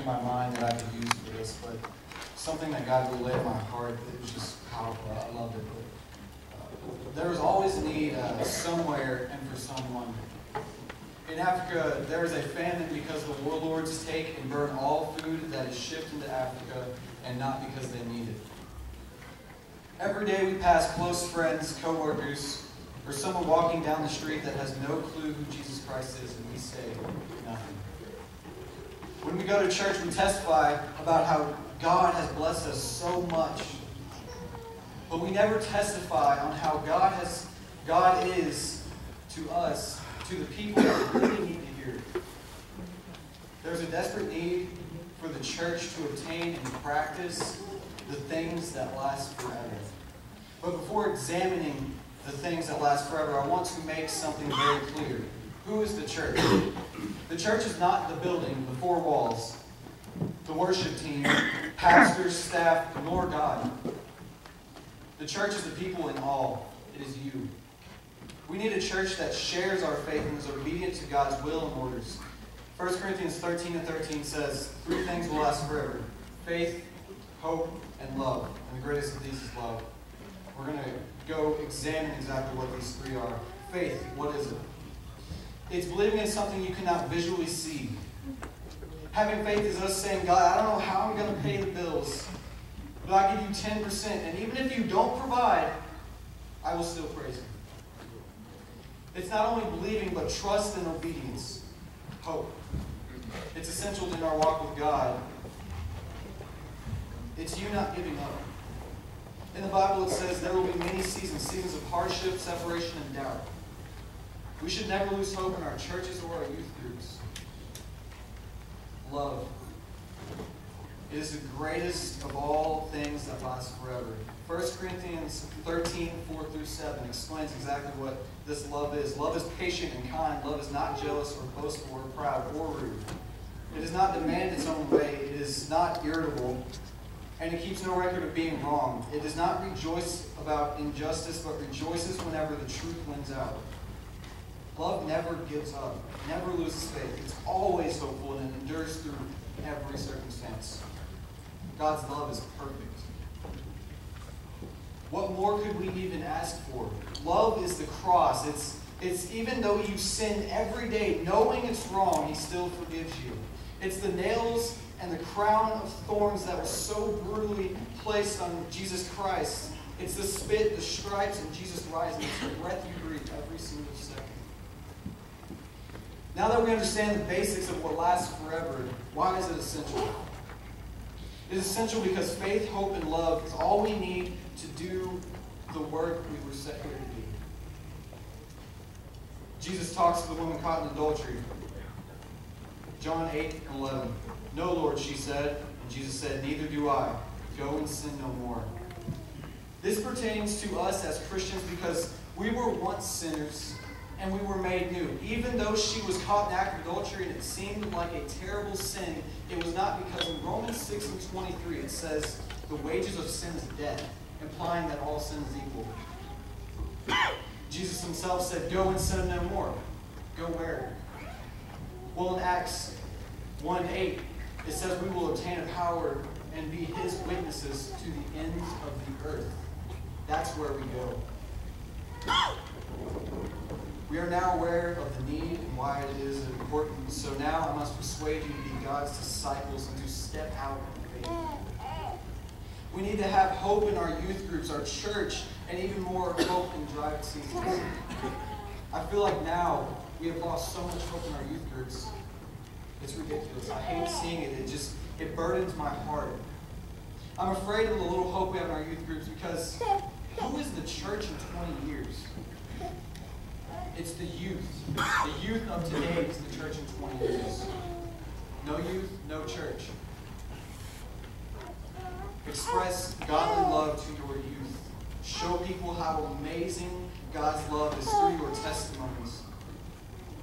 in my mind that I could use for this, but something that God really laid in my heart. It was just powerful. I loved it. But, there is always a need somewhere and for someone. In Africa, there is a famine because the warlords take and burn all food that is shipped into Africa, and not because they need it. Every day we pass close friends, co-workers, or someone walking down the street that has no clue who Jesus Christ is, and we say nothing. When we go to church, we testify about how God has blessed us so much, but we never testify on how God is to us, to the people that really need to hear it. There's a desperate need for the church to obtain and practice the things that last forever. But before examining the things that last forever, I want to make something very clear. Who is the church? The church is not the building, the four walls, the worship team, pastors, staff, nor God. The church is the people in all. It is you. We need a church that shares our faith and is obedient to God's will and orders. 1 Corinthians 13:13 says, 3 things will last forever: faith, hope, and love. And the greatest of these is love. We're going to go examine exactly what these 3 are. Faith, what is it? It's believing in something you cannot visually see. Having faith is us saying, God, I don't know how I'm going to pay the bills, but I give you 10%. And even if you don't provide, I will still praise you. It's not only believing, but trust and obedience. Hope. It's essential in our walk with God. It's you not giving up. In the Bible it says there will be many seasons of hardship, separation, and doubt. We should never lose hope in our churches or our youth groups. Love. It is the greatest of all things that last forever. 1 Corinthians 13:4-7 explains exactly what this love is. Love is patient and kind. Love is not jealous or boastful or proud or rude. It does not demand its own way. It is not irritable. And it keeps no record of being wrong. It does not rejoice about injustice, but rejoices whenever the truth wins out. Love never gives up, never loses faith. It's always hopeful and it endures through every circumstance. God's love is perfect. What more could we even ask for? Love is the cross. It's even though you sin every day, knowing it's wrong, He still forgives you. It's the nails and the crown of thorns that was so brutally placed on Jesus Christ. It's the spit, the stripes, and Jesus rising. It's the breath you breathe every single second. Now that we understand the basics of what lasts forever, why is it essential? It is essential because faith, hope, and love is all we need to do the work we were set here to do. Jesus talks to the woman caught in adultery. John 8:11. No, Lord, she said. And Jesus said, neither do I. Go and sin no more. This pertains to us as Christians because we were once sinners and we were made new. Even though she was caught in act of adultery and it seemed like a terrible sin, it was not, because in Romans 6:23 it says, the wages of sin is death, implying that all sin is equal. Jesus Himself said, go and sin no more. Go where? Well, in Acts 1:8, it says we will obtain a power and be His witnesses to the ends of the earth. That's where we go. We are now aware of the need and why it is important. So now I must persuade you to be God's disciples and to step out in faith. We need to have hope in our youth groups, our church, and even more hope in drive seasons. I feel like now we have lost so much hope in our youth groups. It's ridiculous. I hate seeing it. It burdens my heart. I'm afraid of the little hope we have in our youth groups because who is the church in 20 years? It's the youth. The youth of today is the church in 20 years. No youth, no church. Express godly love to your youth. Show people how amazing God's love is through your testimonies.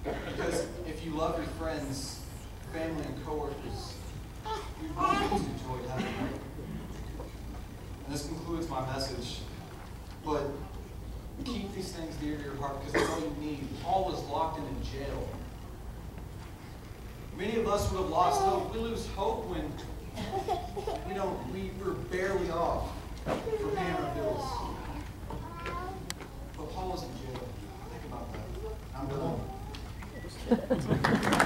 Because if you love your friends, family, and coworkers, you really enjoyed having them. And this concludes my message. But keep these things dear to your heart because it's all you need. Paul was locked in a jail. Many of us us would have lost hope. We lose hope when we're barely off for paying our bills. But Paul was in jail. Think about that. I'm done.